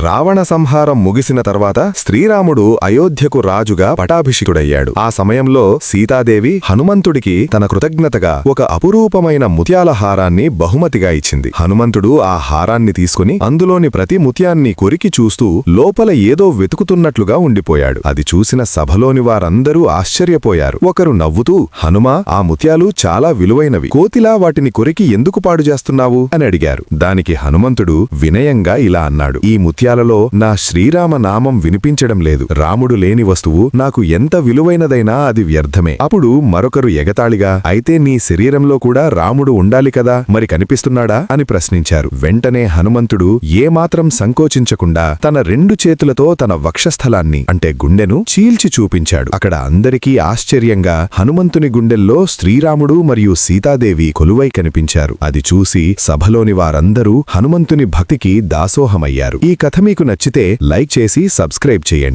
రావణ సంహారం ముగిసిన తర్వాత శ్రీరాముడు అయోధ్యకు రాజుగా పటాభిషికుడయ్యాడు. ఆ సమయంలో సీతాదేవి హనుమంతుడికి తన కృతజ్ఞతగా ఒక అపురూపమైన ముత్యాల హారాన్ని బహుమతిగా ఇచ్చింది. హనుమంతుడు ఆ హారాన్ని తీసుకుని అందులోని ప్రతి ముత్యాన్ని కొరికి చూస్తూ లోపల ఏదో వెతుకుతున్నట్లుగా ఉండిపోయాడు. అది చూసిన సభలోని వారందరూ ఆశ్చర్యపోయారు. ఒకరు నవ్వుతూ, హనుమా, ఆ ముత్యాలు చాలా విలువైనవి, కోతిలా వాటిని కొరికి ఎందుకు పాడుచేస్తున్నావు అని అడిగారు. దానికి హనుమంతుడు వినయంగా ఇలా అన్నాడు, ఈ ముత్యాలలో నా శ్రీరామ నామం వినిపించడం లేదు. రాముడు లేని వస్తువు నాకు ఎంత విలువైనదైనా అది వ్యర్థమే. అప్పుడు మరొకరు ఎగతాళిగా, అయితే నీ శరీరంలో కూడా రాముడు ఉండాలి కదా, మరి కనిపిస్తున్నాడా అని ప్రశ్నించారు. వెంటనే హనుమంతుడు ఏమాత్రం సంకోచించకుండా తన 2 చేతులతో తన వక్షస్థలాన్ని అంటే గుండెను చీల్చి చూపించాడు. అక్కడ అందరికీ ఆశ్చర్యంగా హనుమంతుని గుండెల్లో శ్రీరాముడు మరియు సీతాదేవి కొలువై కనిపించారు. అది చూసి సభలోని వారందరూ హనుమంతుని భక్తికి దాసోహమయ్యారు. ఈ కథ మీకు నచ్చితే లైక్ చేసి సబ్స్క్రైబ్ చేయండి.